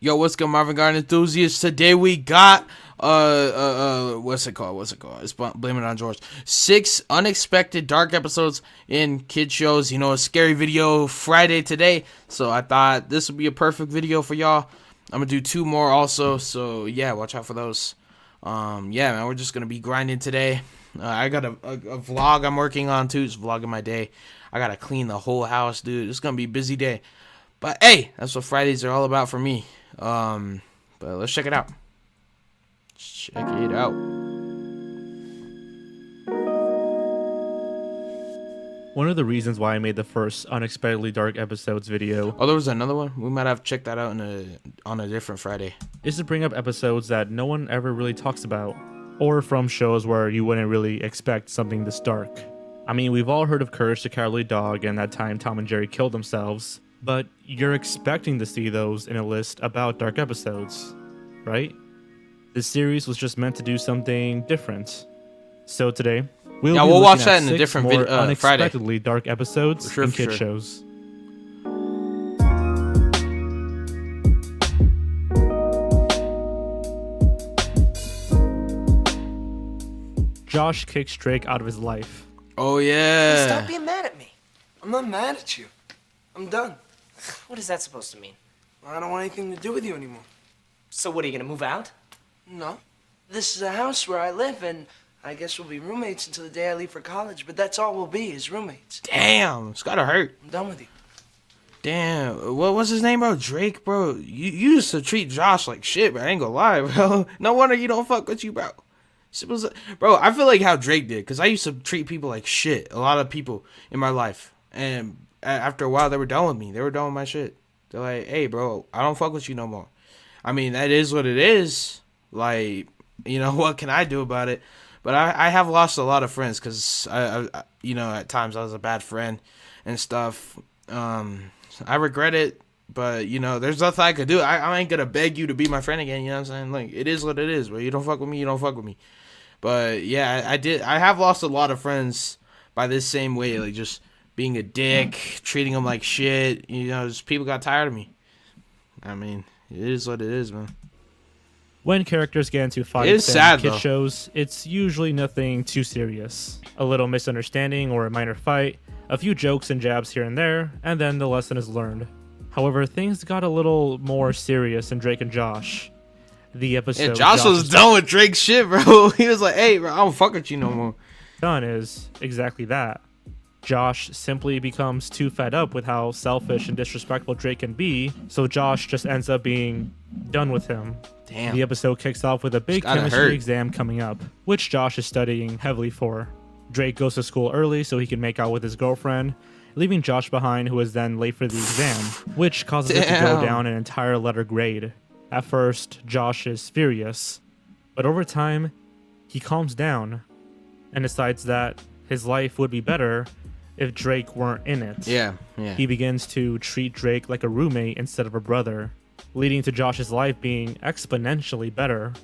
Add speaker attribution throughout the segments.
Speaker 1: Yo, what's good, Marvin Garden enthusiasts? Today we got what's it called? It's Blame It on George. 6 unexpected dark episodes in kid shows. You know, a scary video Friday today. So I thought this would be a perfect video for y'all. I'm gonna do 2 more also. So yeah, watch out for those. Yeah, man, we're just gonna be grinding today. I got a vlog I'm working on too. It's vlogging my day. I gotta clean the whole house, dude. It's gonna be a busy day. But hey, that's what Fridays are all about for me. But let's check it out. Check it out.
Speaker 2: One of the reasons why I made the first Unexpectedly Dark Episodes video
Speaker 1: Oh, there was another one. We might have checked that out on a different Friday.
Speaker 2: is to bring up episodes that no one ever really talks about, or from shows where you wouldn't really expect something this dark. I mean, we've all heard of Courage the Cowardly Dog and that time Tom and Jerry killed themselves, but you're expecting to see those in a list about dark episodes, right? This series was just meant to do something different. So today, we'll
Speaker 1: watch that
Speaker 2: at
Speaker 1: in a
Speaker 2: 6
Speaker 1: different
Speaker 2: more
Speaker 1: Friday.
Speaker 2: unexpectedly dark episodes
Speaker 1: For
Speaker 2: in
Speaker 1: sure.
Speaker 2: kid shows. Josh kicks Drake out of his life.
Speaker 1: Oh yeah.
Speaker 3: Stop being mad at me.
Speaker 4: I'm not mad at you. I'm done.
Speaker 3: What is that supposed to mean?
Speaker 4: I don't want anything to do with you anymore.
Speaker 3: So what, are you gonna move out?
Speaker 4: No. This is a house where I live, and I guess we'll be roommates until the day I leave for college, but that's all we'll be, is roommates.
Speaker 1: Damn, it's gotta hurt.
Speaker 4: I'm done with you.
Speaker 1: Damn, what was his name, bro? Drake, bro. You used to treat Josh like shit, bro. I ain't gonna lie, bro. No wonder you don't fuck with you, bro. Bro, I feel like how Drake did, because I used to treat people like shit. A lot of people in my life. And after a while, they were done with me. They were done with my shit. They're like, hey, bro, I don't fuck with you no more. I mean, that is what it is. Like, you know, what can I do about it? But I have lost a lot of friends because, you know, at times I was a bad friend and stuff. I regret it. But, you know, there's nothing I could do. I ain't going to beg you to be my friend again. You know what I'm saying? Like, it is what it is. But you don't fuck with me, you don't fuck with me. But, yeah, I have lost a lot of friends by this same way. Like, just being a dick, treating them like shit. You know, just people got tired of me. I mean, it is what it is, man.
Speaker 2: When characters get into
Speaker 1: It
Speaker 2: fights
Speaker 1: is
Speaker 2: in
Speaker 1: sad,
Speaker 2: kid
Speaker 1: though.
Speaker 2: shows, it's usually nothing too serious. A little misunderstanding or a minor fight, a few jokes and jabs here and there, and then the lesson is learned. However, things got a little more serious in Drake and Josh. The episode
Speaker 1: Yeah, Josh was done with Drake's shit, bro. He was like, hey, bro, I don't fuck with you no more.
Speaker 2: done is exactly that. Josh simply becomes too fed up with how selfish and disrespectful Drake can be, so Josh just ends up being done with him.
Speaker 1: Damn.
Speaker 2: The episode kicks off with a big
Speaker 1: gotta
Speaker 2: chemistry
Speaker 1: hurt.
Speaker 2: exam coming up, which Josh is studying heavily for. Drake goes to school early so he can make out with his girlfriend, leaving Josh behind, who is then late for the exam, which causes it to go
Speaker 1: Damn.
Speaker 2: down an entire letter grade. At first, Josh is furious, but over time, he calms down and decides that his life would be better if Drake weren't in it.
Speaker 1: Yeah.
Speaker 2: He begins to treat Drake like a roommate instead of a brother, leading to Josh's life being exponentially better.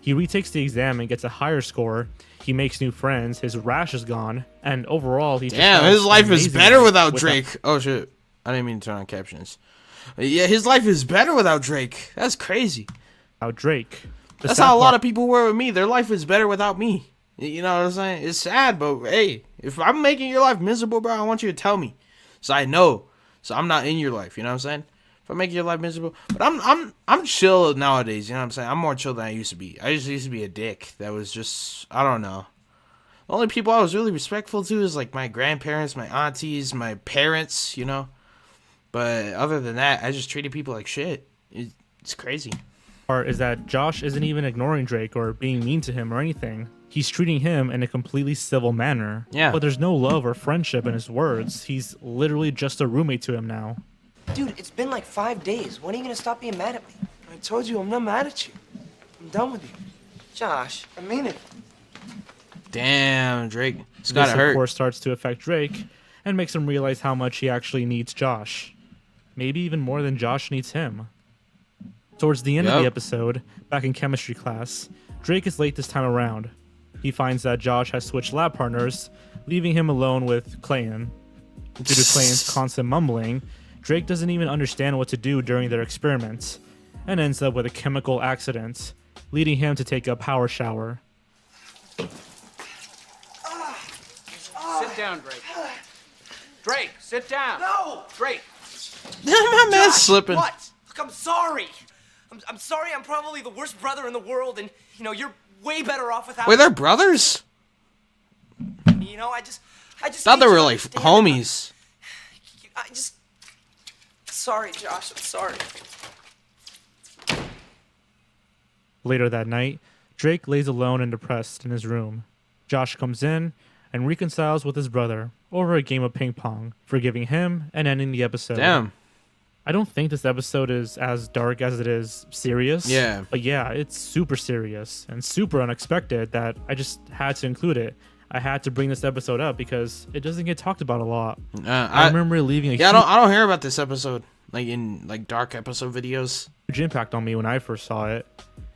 Speaker 2: He retakes the exam and gets a higher score. He makes new friends, his rash is gone, and overall he just
Speaker 1: Damn,
Speaker 2: has
Speaker 1: his life
Speaker 2: an
Speaker 1: is
Speaker 2: amazing
Speaker 1: better
Speaker 2: life
Speaker 1: without Drake. Oh, shit. I didn't mean to turn on captions. Yeah, his life is better without Drake. That's crazy.
Speaker 2: without Drake. The
Speaker 1: That's
Speaker 2: sad
Speaker 1: how a lot
Speaker 2: part-
Speaker 1: of people were with me. Their life is better without me. You know what I'm saying? It's sad, but hey, if I'm making your life miserable, bro, I want you to tell me, so I know, so I'm not in your life. You know what I'm saying? If I'm making your life miserable, but I'm chill nowadays. You know what I'm saying? I'm more chill than I used to be. I used to be a dick. That was just, I don't know. The only people I was really respectful to is like my grandparents, my aunties, my parents. You know, but other than that, I just treated people like shit. It's crazy.
Speaker 2: part is that Josh isn't even ignoring Drake or being mean to him or anything. He's treating him in a completely civil manner.
Speaker 1: Yeah.
Speaker 2: But there's no love or friendship in his words. He's literally just a roommate to him now.
Speaker 3: Dude, it's been like 5 days. When are you gonna stop being mad at me?
Speaker 4: I told you I'm not mad at you. I'm done with you.
Speaker 3: Josh.
Speaker 4: I mean it.
Speaker 1: Damn, Drake. It's
Speaker 2: This,
Speaker 1: gotta
Speaker 2: of
Speaker 1: hurt.
Speaker 2: course, starts to affect Drake and makes him realize how much he actually needs Josh. Maybe even more than Josh needs him. Towards the end of the
Speaker 1: Yep.
Speaker 2: episode, back in chemistry class, Drake is late this time around. He finds that Josh has switched lab partners, leaving him alone with Clayton. Due to Clayton's constant mumbling, Drake doesn't even understand what to do during their experiments. and ends up with a chemical accident, leading him to take a power shower.
Speaker 5: Sit down, Drake. Drake, sit down.
Speaker 3: No!
Speaker 5: Drake.
Speaker 1: My man's slipping.
Speaker 3: What? Look, I'm sorry. I'm sorry. I'm probably the worst brother in the world, and you're way better off without.
Speaker 1: Wait, they're brothers?
Speaker 3: I just
Speaker 1: Thought
Speaker 3: need
Speaker 1: they
Speaker 3: you
Speaker 1: were
Speaker 3: to
Speaker 1: like
Speaker 3: understand.
Speaker 1: homies.
Speaker 3: Sorry, Josh. I'm sorry.
Speaker 2: Later that night, Drake lays alone and depressed in his room. Josh comes in and reconciles with his brother over a game of ping pong, forgiving him and ending the episode.
Speaker 1: Damn.
Speaker 2: I don't think this episode is as dark as it is serious.
Speaker 1: Yeah.
Speaker 2: But yeah, it's super serious and super unexpected that I just had to include it. I had to bring this episode up because it doesn't get talked about a lot. I remember leaving a
Speaker 1: Yeah, I don't hear about this episode like in like dark episode videos.
Speaker 2: huge impact on me when I first saw it.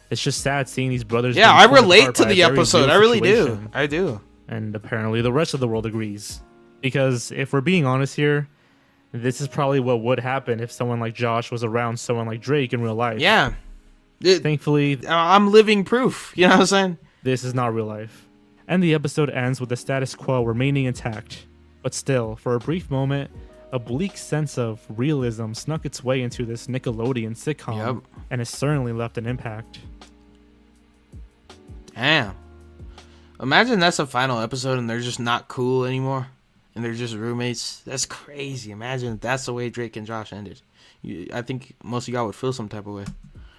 Speaker 2: It's just sad seeing these brothers.
Speaker 1: Yeah,
Speaker 2: being
Speaker 1: I
Speaker 2: torn
Speaker 1: relate
Speaker 2: apart
Speaker 1: to
Speaker 2: by a
Speaker 1: the
Speaker 2: very
Speaker 1: episode.
Speaker 2: real
Speaker 1: I really
Speaker 2: situation.
Speaker 1: do. I do.
Speaker 2: And apparently the rest of the world agrees. Because if we're being honest here, this is probably what would happen if someone like Josh was around someone like Drake in real life.
Speaker 1: Yeah.
Speaker 2: Thankfully,
Speaker 1: I'm living proof. You know what I'm saying?
Speaker 2: this is not real life. And the episode ends with the status quo remaining intact. But still, for a brief moment, a bleak sense of realism snuck its way into this Nickelodeon sitcom
Speaker 1: Yep.
Speaker 2: and has certainly left an impact.
Speaker 1: Damn. Imagine that's the final episode and they're just not cool anymore. And they're just roommates. That's crazy. Imagine if that's the way Drake and Josh ended. I think most of y'all would feel some type of way.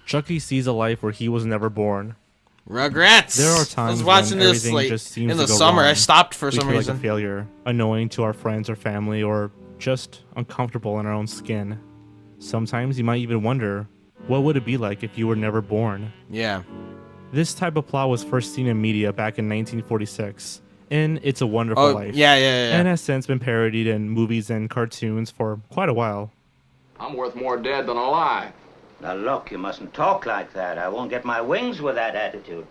Speaker 2: Chucky sees a life where he was never born.
Speaker 1: Regrets.
Speaker 2: There are
Speaker 1: I was
Speaker 2: times
Speaker 1: watching
Speaker 2: when
Speaker 1: this
Speaker 2: everything
Speaker 1: like
Speaker 2: just seems
Speaker 1: in
Speaker 2: to
Speaker 1: the
Speaker 2: go
Speaker 1: summer. I
Speaker 2: wrong.
Speaker 1: stopped for
Speaker 2: We
Speaker 1: some
Speaker 2: feel like
Speaker 1: reason.
Speaker 2: a failure, annoying to our friends or family, or just uncomfortable in our own skin. Sometimes you might even wonder, what would it be like if you were never born?
Speaker 1: Yeah.
Speaker 2: This type of plot was first seen in media back in 1946 in It's a Wonderful
Speaker 1: Oh,
Speaker 2: Life.
Speaker 1: yeah.
Speaker 2: And has since been parodied in movies and cartoons for quite a while.
Speaker 6: I'm worth more dead than alive.
Speaker 7: Now look, you mustn't talk like that. I won't get my wings with that attitude.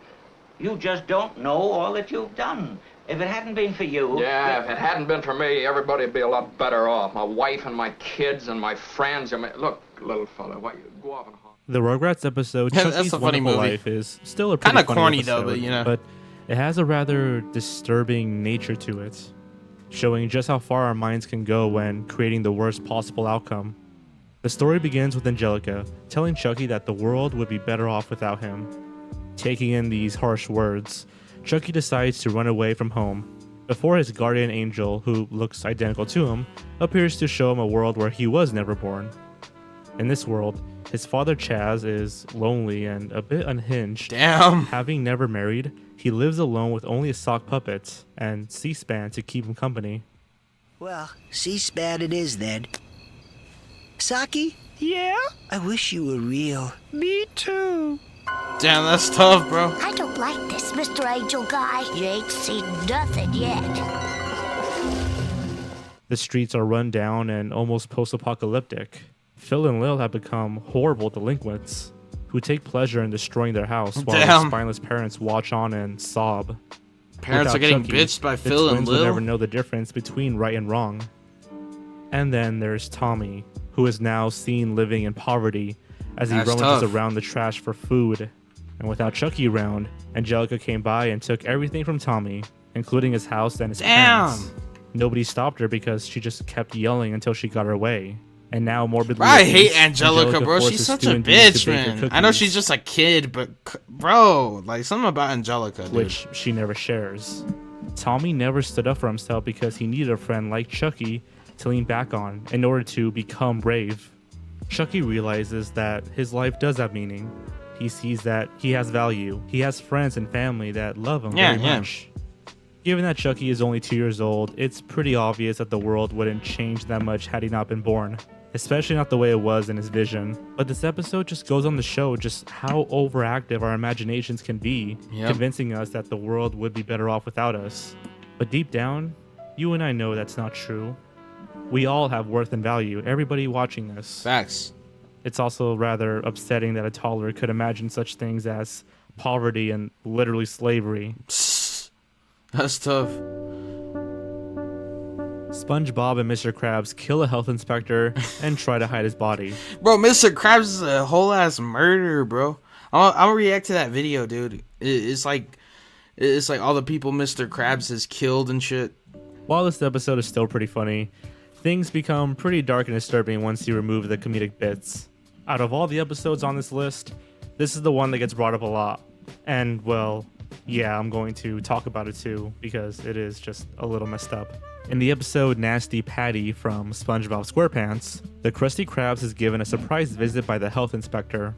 Speaker 7: You just don't know all that you've done. If it hadn't been for you...
Speaker 6: Yeah, if it hadn't been for me, everybody'd be a lot better off. My wife and my kids and my friends. Look, little fella, why you go off and home.
Speaker 2: The Rugrats episode,
Speaker 1: Yeah, that's
Speaker 2: Chucky's
Speaker 1: a funny
Speaker 2: Wonderful
Speaker 1: movie.
Speaker 2: Life, is still a pretty
Speaker 1: Kinda
Speaker 2: funny
Speaker 1: corny, though,
Speaker 2: episode,
Speaker 1: but, you know.
Speaker 2: But it has a rather disturbing nature to it, showing just how far our minds can go when creating the worst possible outcome. The story begins with Angelica telling Chucky that the world would be better off without him. Taking in these harsh words, Chucky decides to run away from home before his guardian angel, who looks identical to him, appears to show him a world where he was never born. In this world, his father Chaz is lonely and a bit unhinged.
Speaker 1: Damn.
Speaker 2: Having never married, he lives alone with only a sock puppet and C-SPAN to keep him company.
Speaker 8: Well, C-SPAN it is then. Saki?
Speaker 9: Yeah?
Speaker 8: I wish you were real.
Speaker 9: Me too.
Speaker 1: Damn, that's tough, bro.
Speaker 10: I don't like this, Mr. Angel Guy. You ain't seen nothing yet.
Speaker 2: The streets are run down and almost post-apocalyptic. Phil and Lil have become horrible delinquents who take pleasure in destroying their house while their
Speaker 1: Damn.
Speaker 2: spineless parents watch on and sob.
Speaker 1: Parents
Speaker 2: Without
Speaker 1: are getting
Speaker 2: Chucky,
Speaker 1: bitched by
Speaker 2: the
Speaker 1: Phil and
Speaker 2: twins will
Speaker 1: Lil.
Speaker 2: never know the difference between right and wrong. And then there's Tommy, who is now seen living in poverty as he
Speaker 1: That's
Speaker 2: rummages
Speaker 1: tough.
Speaker 2: around the trash for food. And without Chucky around, Angelica came by and took everything from Tommy, including his house and his
Speaker 1: Damn.
Speaker 2: parents. Nobody stopped her because she just kept yelling until she got her way. And now morbidly
Speaker 1: Bro, I
Speaker 2: obese,
Speaker 1: hate Angelica, bro.
Speaker 2: forces
Speaker 1: She's such
Speaker 2: Stu
Speaker 1: a
Speaker 2: and Dean to
Speaker 1: bitch,
Speaker 2: bake her
Speaker 1: man. I know
Speaker 2: cookies,
Speaker 1: she's just a kid, but bro, like something about Angelica, dude.
Speaker 2: which she never shares. Tommy never stood up for himself because he needed a friend like Chucky to lean back on in order to become brave. Chucky realizes that his life does have meaning. He sees that he has value. He has friends and family that love him very much. Given that Chucky is only 2 years old, it's pretty obvious that the world wouldn't change that much had he not been born. Especially not the way it was in his vision. But this episode just goes on to show just how overactive our imaginations can be,
Speaker 1: Yep.
Speaker 2: convincing us that the world would be better off without us. But deep down, you and I know that's not true. We all have worth and value, everybody watching this.
Speaker 1: Facts.
Speaker 2: It's also rather upsetting that a toddler could imagine such things as poverty and literally slavery.
Speaker 1: That's tough.
Speaker 2: SpongeBob and Mr. Krabs kill a health inspector and try to hide his body.
Speaker 1: Bro, Mr. Krabs is a whole ass murderer, bro. I'll react to that video, dude. It's like all the people Mr. Krabs has killed and shit.
Speaker 2: While this episode is still pretty funny, things become pretty dark and disturbing once you remove the comedic bits. Out of all the episodes on this list, this is the one that gets brought up a lot. And, well, yeah, I'm going to talk about it too, because it is just a little messed up. In the episode Nasty Patty from SpongeBob SquarePants, the Krusty Krabs is given a surprise visit by the health inspector.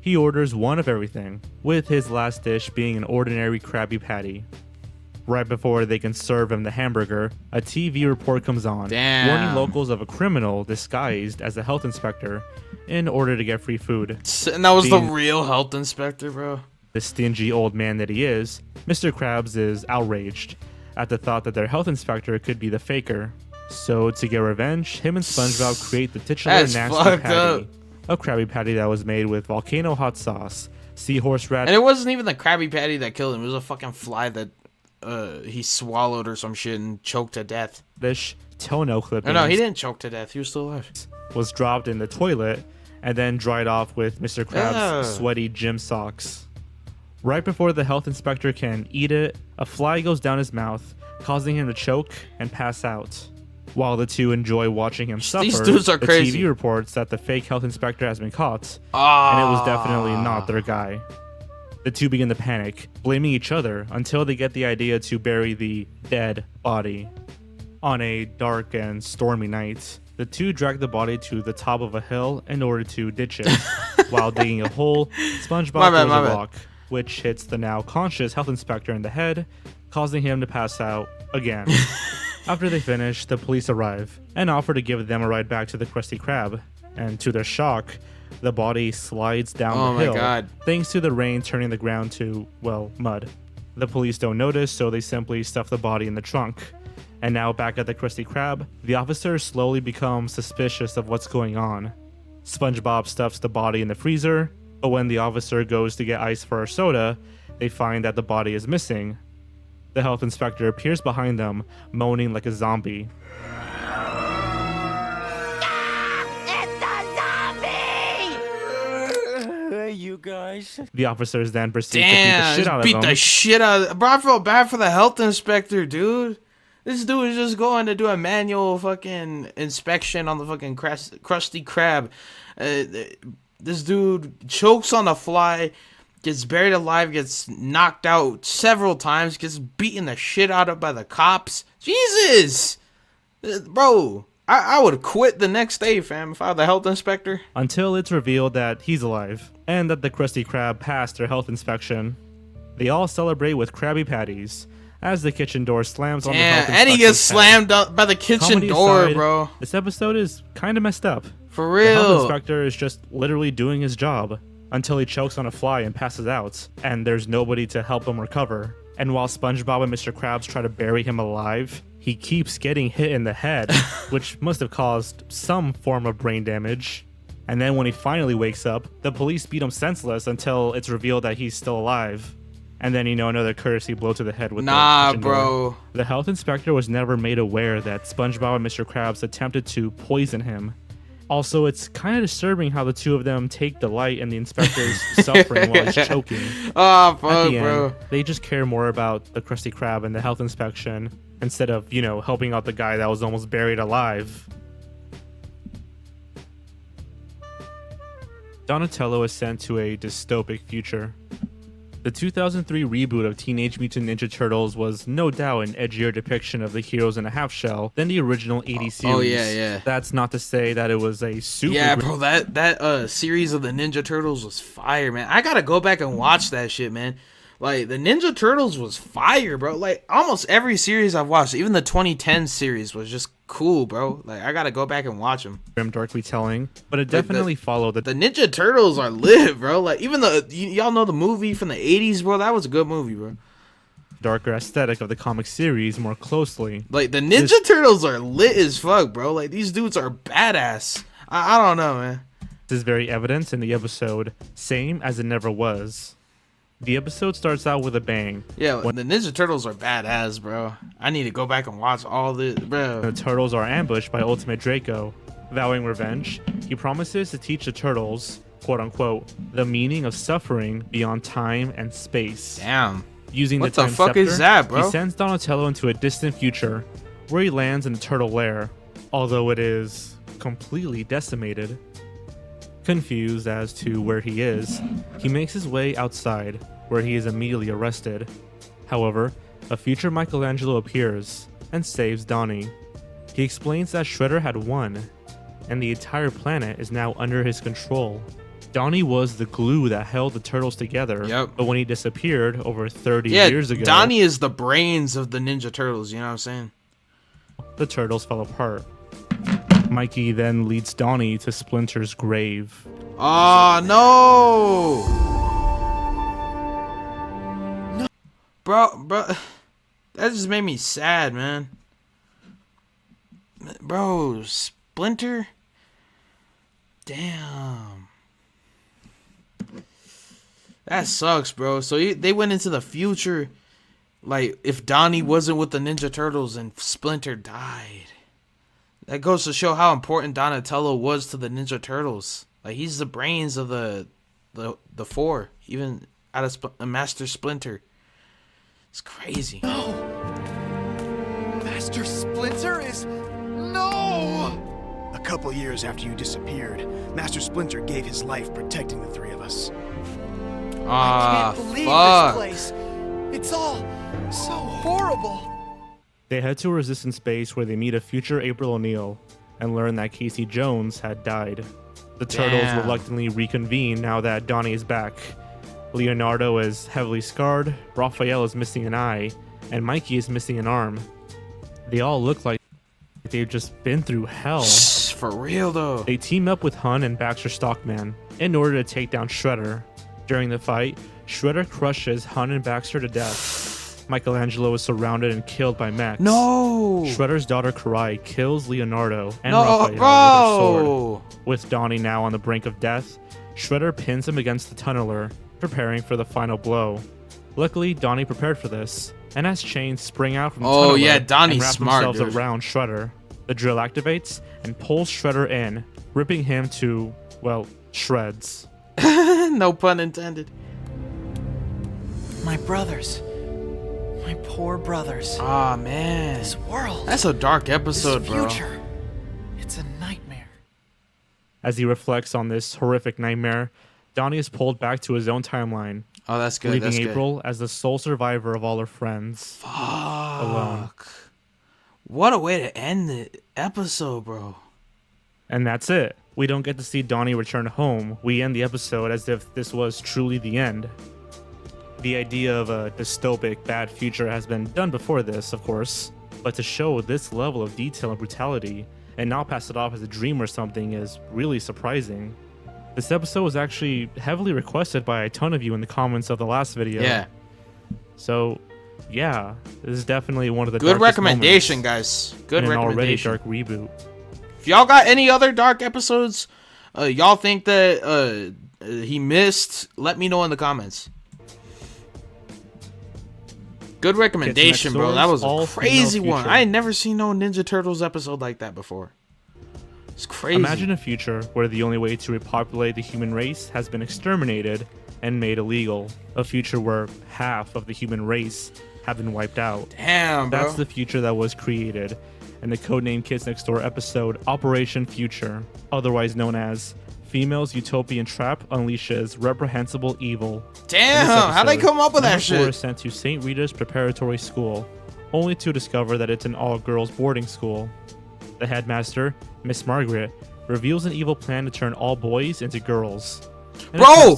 Speaker 2: He orders one of everything, with his last dish being an ordinary Krabby Patty. Right before they can serve him the hamburger, a TV report comes on, warning locals of a criminal disguised as a health inspector in order to get free food.
Speaker 1: And that was the real health inspector, bro.
Speaker 2: The stingy old man that he is, Mr. Krabs is outraged at the thought that their health inspector could be the faker. So to get revenge, him and SpongeBob create the titular
Speaker 1: That's
Speaker 2: Nasty
Speaker 1: fucked
Speaker 2: Patty,
Speaker 1: up.
Speaker 2: a Krabby Patty that was made with volcano hot sauce, seahorse rat,
Speaker 1: And it wasn't even the Krabby Patty that killed him. It was a fucking fly that he swallowed or some shit and choked to death.
Speaker 2: dish, toenail clippings.
Speaker 1: No, he didn't choke to death. He was still alive.
Speaker 2: Was dropped in the toilet and then dried off with Mr. Krabs' sweaty gym socks. Right before the health inspector can eat it, a fly goes down his mouth, causing him to choke and pass out. While the two enjoy watching him suffer,
Speaker 1: These dudes are
Speaker 2: the
Speaker 1: crazy.
Speaker 2: TV reports that the fake health inspector has been caught, and it was definitely not their guy. The two begin to panic, blaming each other until they get the idea to bury the dead body. On a dark and stormy night, the two drag the body to the top of a hill in order to ditch it. While digging a hole, SpongeBob throws a rock, which hits the now conscious health inspector in the head, causing him to pass out again. After they finish, the police arrive and offer to give them a ride back to the Krusty Krab. And to their shock, the body slides down the hill, thanks to the rain turning the ground to, well, mud. The police don't notice, so they simply stuff the body in the trunk. And now back at the Krusty Krab, the officers slowly become suspicious of what's going on. SpongeBob stuffs the body in the freezer, but when the officer goes to get ice for a soda, they find that the body is missing. The health inspector appears behind them, moaning like a zombie.
Speaker 10: You guys.
Speaker 2: The officers then proceed to beat the shit out of him.
Speaker 1: the shit out of. Bro, I felt bad for the health inspector, dude. This dude is just going to do a manual fucking inspection on the fucking Krusty Krab. This dude chokes on a fly, gets buried alive, gets knocked out several times, gets beaten the shit out of by the cops. Jesus! Bro, I would quit the next day, fam, if I were the health inspector.
Speaker 2: Until it's revealed that he's alive, and that the Krusty Krab passed their health inspection. They all celebrate with Krabby Patties, as the kitchen door slams on the health inspector's
Speaker 1: and he gets
Speaker 2: head.
Speaker 1: slammed up by the kitchen
Speaker 2: Comedy
Speaker 1: door,
Speaker 2: aside,
Speaker 1: bro.
Speaker 2: This episode is kind of messed up.
Speaker 1: For
Speaker 2: The health
Speaker 1: real.
Speaker 2: inspector is just literally doing his job until he chokes on a fly and passes out, and there's nobody to help him recover. And while SpongeBob and Mr. Krabs try to bury him alive, he keeps getting hit in the head, which must have caused some form of brain damage. And then when he finally wakes up, the police beat him senseless until it's revealed that he's still alive. And then, another courtesy blow to the head with the kitchen door.
Speaker 1: Bro.
Speaker 2: The health inspector was never made aware that SpongeBob and Mr. Krabs attempted to poison him. Also, it's kind of disturbing how the two of them take delight in the inspector's suffering while he's choking.
Speaker 1: Oh, fuck,
Speaker 2: At the
Speaker 1: bro.
Speaker 2: end, they just care more about the Krusty Krab and the health inspection instead of, helping out the guy that was almost buried alive. Donatello is sent to a dystopic future. The 2003 reboot of Teenage Mutant Ninja Turtles was no doubt an edgier depiction of the heroes in a half shell than the original 80s series.
Speaker 1: Oh, yeah.
Speaker 2: That's not to say that it was a super...
Speaker 1: Yeah, bro, that series of the Ninja Turtles was fire, man. I gotta go back and watch that shit, man. Like, the Ninja Turtles was fire, bro. Like, almost every series I've watched, even the 2010 series was just cool, bro. Like, I gotta go back and watch them.
Speaker 2: Grim, dark retelling, but it definitely followed
Speaker 1: The Ninja Turtles are lit, bro. Like, even y'all know the movie from the 80s, bro? That was a good movie, bro.
Speaker 2: darker aesthetic of the comic series more closely.
Speaker 1: Like, the Ninja Turtles are lit as fuck, bro. Like, these dudes are badass. I don't know, man.
Speaker 2: This is very evident in the episode Same as It Never Was. The episode starts out with a bang.
Speaker 1: Yeah, the Ninja Turtles are badass, bro. I need to go back and watch all this, bro.
Speaker 2: The turtles are ambushed by Ultimate Draco. Vowing revenge, he promises to teach the turtles, quote unquote, the meaning of suffering beyond time and space.
Speaker 1: Damn.
Speaker 2: Using
Speaker 1: What
Speaker 2: the
Speaker 1: the
Speaker 2: time
Speaker 1: fuck
Speaker 2: scepter,
Speaker 1: is that, bro?
Speaker 2: He sends Donatello into a distant future, where he lands in the turtle lair, although it is completely decimated. Confused as to where he is, he makes his way outside, where he is immediately arrested. However, a future Michelangelo appears and saves Donnie. He explains that Shredder had won, and the entire planet is now under his control. Donnie was the glue that held the turtles together,
Speaker 1: Yep.
Speaker 2: but when he disappeared over 30
Speaker 1: Yeah,
Speaker 2: years ago,
Speaker 1: Donnie is the brains of the Ninja Turtles, you know what I'm saying?
Speaker 2: the turtles fell apart. Mikey then leads Donnie to Splinter's grave.
Speaker 1: Oh, no! Bro, that just made me sad, man. Bro, Splinter? Damn. That sucks, bro. So they went into the future, like, if Donnie wasn't with the Ninja Turtles and Splinter died. That goes to show how important Donatello was to the Ninja Turtles. Like, he's the brains of the four, even out of Master Splinter. It's crazy.
Speaker 9: No! Master Splinter is... No! A couple years after you disappeared, Master Splinter gave his life protecting the three of us.
Speaker 1: Ah,
Speaker 9: I can't believe
Speaker 1: fuck.
Speaker 9: this place. It's all so horrible.
Speaker 2: They head to a resistance base where they meet a future April O'Neil and learn that Casey Jones had died. The turtles
Speaker 1: Damn.
Speaker 2: reluctantly reconvene now that Donnie is back. Leonardo is heavily scarred, Raphael is missing an eye, and Mikey is missing an arm. They all look like they've just been through hell.
Speaker 1: For real, though.
Speaker 2: They team up with Hun and Baxter Stockman in order to take down Shredder. During the fight, Shredder crushes Hun and Baxter to death. Michelangelo is surrounded and killed by mechs.
Speaker 1: No!
Speaker 2: Shredder's daughter Karai kills Leonardo and
Speaker 1: No,
Speaker 2: Raphael with her
Speaker 1: bro!
Speaker 2: sword. With Donnie now on the brink of death, Shredder pins him against the tunneler, preparing for the final blow. Luckily, Donnie prepared for this, and as chains spring out from the tunneler
Speaker 1: yeah, Donnie's
Speaker 2: and wrap
Speaker 1: smart,
Speaker 2: themselves
Speaker 1: dude.
Speaker 2: around Shredder, the drill activates and pulls Shredder in, ripping him to, well, shreds.
Speaker 1: No pun intended.
Speaker 9: My brothers. My poor brothers.
Speaker 1: Ah, man.
Speaker 9: This world.
Speaker 1: That's a dark episode,
Speaker 9: this
Speaker 1: bro.
Speaker 9: future. It's a nightmare.
Speaker 2: As he reflects on this horrific nightmare, Donnie is pulled back to his own timeline,
Speaker 1: Oh, that's good.
Speaker 2: leaving
Speaker 1: That's good.
Speaker 2: April as the sole survivor of all her friends. Alone.
Speaker 1: What a way to end the episode, bro.
Speaker 2: And that's it. We don't get to see Donnie return home. We end the episode as if this was truly the end. The idea of a dystopic, bad future has been done before this, of course, but to show this level of detail and brutality and not pass it off as a dream or something is really surprising. This episode was actually heavily requested by a ton of you in the comments of the last video.
Speaker 1: Yeah.
Speaker 2: So, yeah, this is definitely one of the
Speaker 1: Good
Speaker 2: darkest
Speaker 1: recommendation,
Speaker 2: moments
Speaker 1: guys. Good
Speaker 2: in an already
Speaker 1: recommendation.
Speaker 2: dark reboot.
Speaker 1: If y'all got any other dark episodes y'all think that he missed, let me know in the comments. Good recommendation, bro. That was a crazy one. I ain't never seen no Ninja Turtles episode like that before. It's crazy.
Speaker 2: Imagine a future where the only way to repopulate the human race has been exterminated and made illegal. A future where half of the human race have been wiped out.
Speaker 1: Damn, bro.
Speaker 2: That's the future that was created in the Codename Kids Next Door episode Operation Future, otherwise known as Females Utopian Trap Unleashes Reprehensible Evil.
Speaker 1: Damn, how'd they come up with that shit?
Speaker 2: Is sent to St. Rita's Preparatory School, only to discover that it's an all-girls boarding school. The headmaster, Miss Margaret, reveals an evil plan to turn all boys into girls. And
Speaker 1: Bro!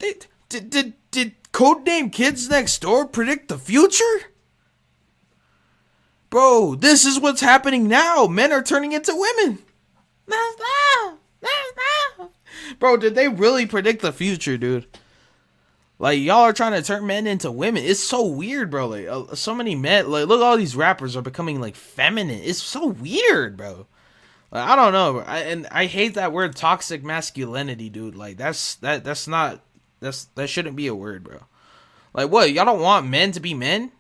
Speaker 2: attempts
Speaker 1: Did Codename Kids Next Door predict the future? Bro, this is what's happening now. Men are turning into women. Bro, did they really predict the future, dude? Like, y'all are trying to turn men into women. It's so weird, bro. Like, so many men, like, look, all these rappers are becoming, like, feminine. It's so weird, bro. Like, I don't know, bro. I hate that word toxic masculinity, dude. Like, that's not that shouldn't be a word, bro. Like, what? Y'all don't want men to be men?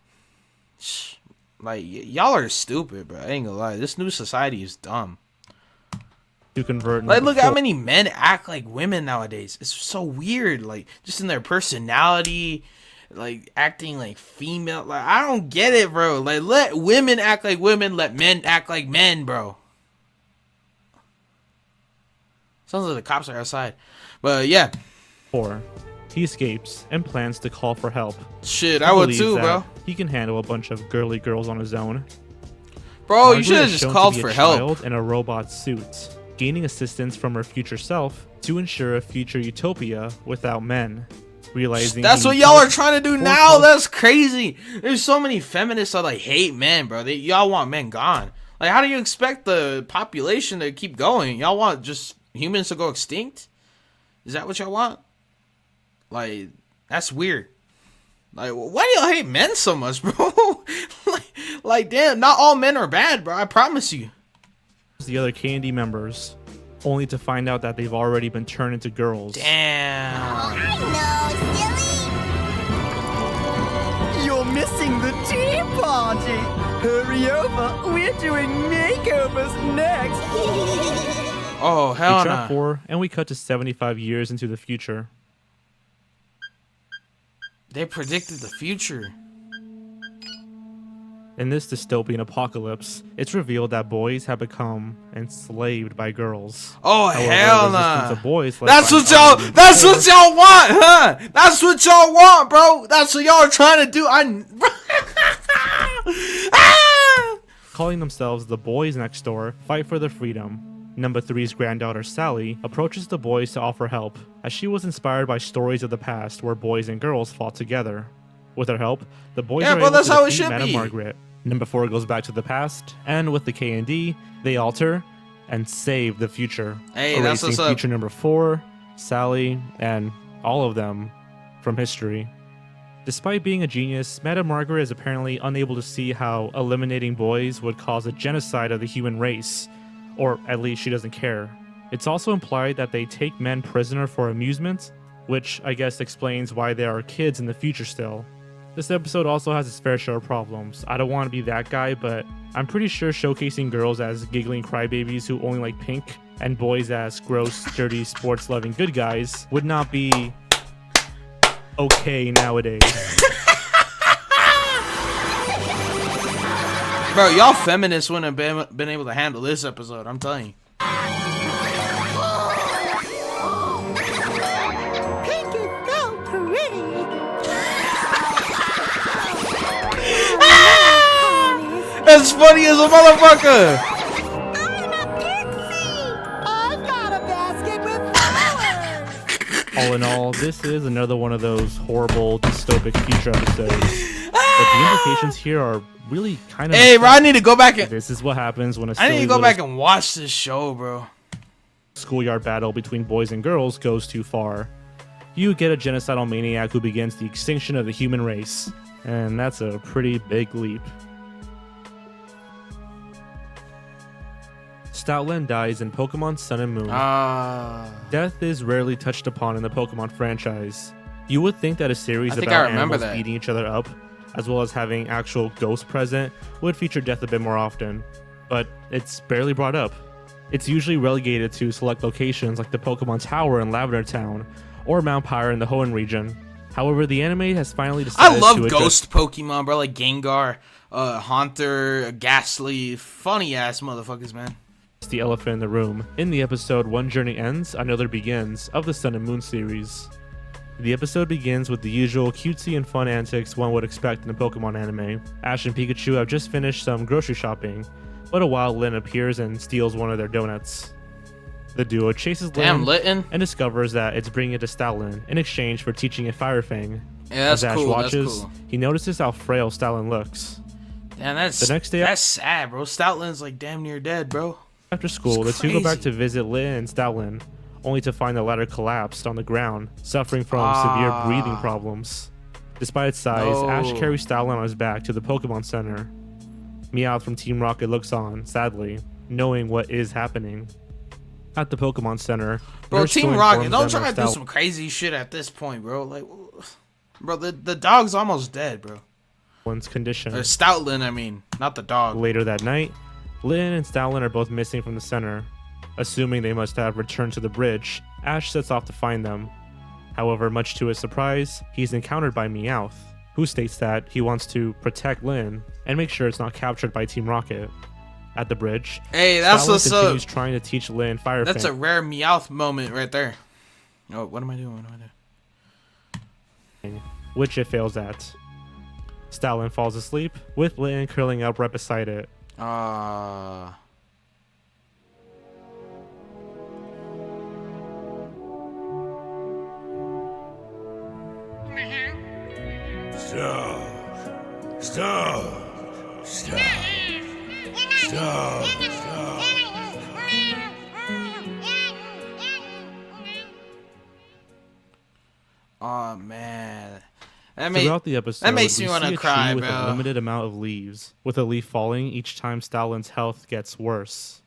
Speaker 1: Like, y'all are stupid, bro. I ain't gonna lie. This new society is dumb.
Speaker 2: To convert.
Speaker 1: Like, look how many men act like women nowadays. It's so weird. Like, just in their personality, like acting like female. Like, I don't get it, bro. Like, let women act like women. Let men act like men, bro. Sounds like the cops are outside. But yeah.
Speaker 2: 4. He escapes and plans to call for help.
Speaker 1: Shit, I would too, bro.
Speaker 2: He can handle a bunch of girly girls on his own.
Speaker 1: Bro, you should have just called for help.
Speaker 2: In a robot suit, gaining assistance from her future self to ensure a future utopia without men. Realizing
Speaker 1: that's what y'all are trying to do now. That's crazy. There's so many feminists that like hate men, bro. Y'all want men gone. Like, how do you expect the population to keep going? Y'all want just humans to go extinct? Is that what y'all want? Like, that's weird. Like, why do y'all hate men so much, bro? like, damn, not all men are bad, bro. I promise you.
Speaker 2: The other K&D members, only to find out that they've already been turned into girls.
Speaker 1: Damn.
Speaker 10: I know, silly.
Speaker 11: You're missing the tea party. Hurry over. We're doing makeovers next.
Speaker 1: Oh, hell no.
Speaker 2: Nah. 4, and we cut to 75 years into the future.
Speaker 1: They predicted the future.
Speaker 2: In this dystopian apocalypse, it's revealed that boys have become enslaved by girls.
Speaker 1: Oh,
Speaker 2: however,
Speaker 1: hell nah.
Speaker 2: That's what
Speaker 1: y'all want, huh? That's what y'all want, bro. That's what y'all are trying to do.
Speaker 2: Calling themselves the Boys Next Door, fight for their freedom. Number 3's granddaughter Sally approaches the boys to offer help, as she was inspired by stories of the past where boys and girls fought together. With her help, the boys are able to defeat Madame Margaret. Number 4 goes back to the past, and with the K&D, they alter and save the future.
Speaker 1: Hey, that's what's up.
Speaker 2: Future number 4, Sally, and all of them from history. Despite being a genius, Madame Margaret is apparently unable to see how eliminating boys would cause a genocide of the human race. Or at least she doesn't care. It's also implied that they take men prisoner for amusement, which I guess explains why there are kids in the future still. This episode also has its fair share of problems. I don't want to be that guy, but I'm pretty sure showcasing girls as giggling crybabies who only like pink and boys as gross, dirty, sports-loving good guys would not be okay nowadays.
Speaker 1: Bro, y'all feminists wouldn't have been able to handle this episode, I'm telling you.
Speaker 10: Pink is so pretty.
Speaker 1: That's funny as a motherfucker.
Speaker 10: I'm a pixie. I've got a basket with flowers.
Speaker 2: All in all, this is another one of those horrible dystopic future episodes. But the implications here are really kind of...
Speaker 1: Hey, bro, I need to go back and...
Speaker 2: This is what happens when
Speaker 1: I need to go back and watch this show, bro.
Speaker 2: Schoolyard battle between boys and girls goes too far. You get a genocidal maniac who begins the extinction of the human race. And that's a pretty big leap. Stoutland dies in Pokemon Sun and Moon. Death is rarely touched upon in the Pokemon franchise. You would think that a series about animals beating each other up, as well as having actual ghosts present, would feature death a bit more often, but it's barely brought up. It's usually relegated to select locations like the Pokemon Tower in Lavender Town, or Mount Pyre in the Hoenn region. However, the anime has finally decided
Speaker 1: I love ghost Pokemon, bro, like Gengar, Haunter, Ghastly, funny ass motherfuckers, man.
Speaker 2: The elephant in the room. In the episode One Journey Ends, Another Begins of the Sun and Moon series. The episode begins with the usual cutesy and fun antics one would expect in a Pokemon anime. Ash and Pikachu have just finished some grocery shopping, but a wild Lyn appears and steals one of their donuts. The duo chases Lyn and discovers that it's bringing it to Stoutland in exchange for teaching it Fire Fang.
Speaker 1: Yeah, that's
Speaker 2: As Ash
Speaker 1: cool.
Speaker 2: watches,
Speaker 1: That's cool.
Speaker 2: he notices how frail Stoutland looks.
Speaker 1: Damn, that's
Speaker 2: The next day-
Speaker 1: that's sad, bro. Stoutland's like damn near dead, bro.
Speaker 2: After school, the two go back to visit Lyn and Stoutland, only to find the latter collapsed on the ground, suffering from severe breathing problems. Despite its size, Ash carries Stoutland on his back to the Pokemon Center. Meowth from Team Rocket looks on, sadly, knowing what is happening. At the Pokemon Center,
Speaker 1: Bro,
Speaker 2: Nurse
Speaker 1: Team
Speaker 2: Joy
Speaker 1: Rocket,
Speaker 2: informs
Speaker 1: don't
Speaker 2: them
Speaker 1: try
Speaker 2: of
Speaker 1: to do some crazy shit at this point, bro. Like, bro, the dog's almost dead, bro.
Speaker 2: Stoutland's condition.
Speaker 1: Or Stoutland, I mean, not the dog.
Speaker 2: Later that night, Lynn and Stoutland are both missing from the center. Assuming they must have returned to the bridge, Ash sets off to find them. However, much to his surprise, he's encountered by Meowth, who states that he wants to protect Lynn and make sure it's not captured by Team Rocket. At the bridge,
Speaker 1: Hey, that's
Speaker 2: Stoutland
Speaker 1: what's
Speaker 2: continues
Speaker 1: up.
Speaker 2: trying to teach Lynn Fire
Speaker 1: That's a
Speaker 2: Fang.
Speaker 1: rare Meowth moment right there. Oh, what am I doing? What am I doing?
Speaker 2: Which it fails at. Stoutland falls asleep, with Lynn curling up right beside it.
Speaker 1: Oh man,
Speaker 2: Throughout the episode,
Speaker 1: that makes me
Speaker 2: we
Speaker 1: want
Speaker 2: see
Speaker 1: to
Speaker 2: a
Speaker 1: cry,
Speaker 2: tree with
Speaker 1: bro.
Speaker 2: a limited amount of leaves, with a leaf falling each time Stoutland's health gets worse.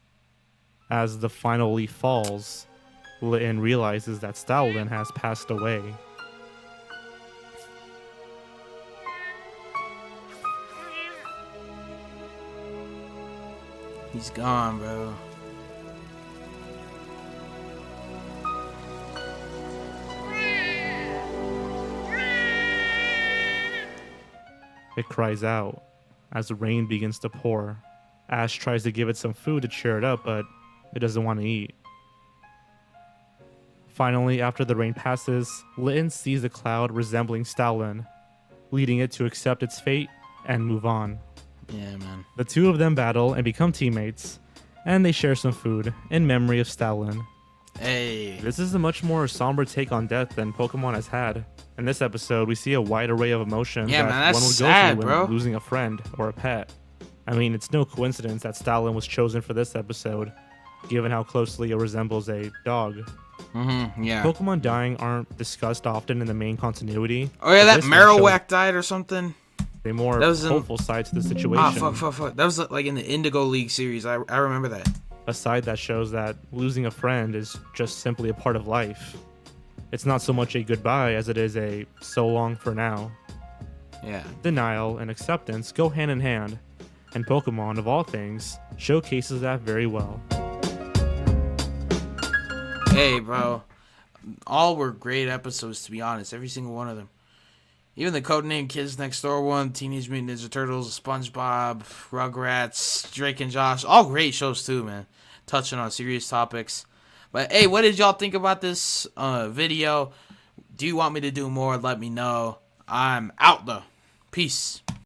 Speaker 2: As the final leaf falls, Lynn realizes that Stoutland has passed away.
Speaker 1: He's gone, bro.
Speaker 2: It cries out as the rain begins to pour. Ash tries to give it some food to cheer it up, but it doesn't want to eat. Finally, after the rain passes, Lynn sees a cloud resembling Stoutland, leading it to accept its fate and move on.
Speaker 1: Yeah, man.
Speaker 2: The two of them battle and become teammates, and they share some food in memory of Stoutland.
Speaker 1: Hey.
Speaker 2: This is a much more somber take on death than Pokemon has had. In this episode, we see a wide array of emotions
Speaker 1: Yeah,
Speaker 2: that
Speaker 1: man, that's
Speaker 2: one would
Speaker 1: sad,
Speaker 2: go through
Speaker 1: bro.
Speaker 2: when losing a friend or a pet. I mean, it's no coincidence that Stoutland was chosen for this episode, given how closely it resembles a dog.
Speaker 1: Mm-hmm, yeah.
Speaker 2: Pokemon dying aren't discussed often in the main continuity.
Speaker 1: Oh yeah,
Speaker 2: but
Speaker 1: that
Speaker 2: this one shows
Speaker 1: Marowak died or something.
Speaker 2: a more
Speaker 1: That was in-
Speaker 2: hopeful side to the situation.
Speaker 1: Ah, fuck. That was like in the Indigo League series. I remember that.
Speaker 2: A side that shows that losing a friend is just simply a part of life. It's not so much a goodbye as it is a so long for now.
Speaker 1: Yeah.
Speaker 2: Denial and acceptance go hand in hand, and Pokemon, of all things, showcases that very well.
Speaker 1: Hey, bro. All were great episodes, to be honest. Every single one of them. Even the Codename Kids Next Door one, Teenage Mutant Ninja Turtles, SpongeBob, Rugrats, Drake and Josh. All great shows, too, man. Touching on serious topics. But, hey, what did y'all think about this video? Do you want me to do more? Let me know. I'm out, though. Peace.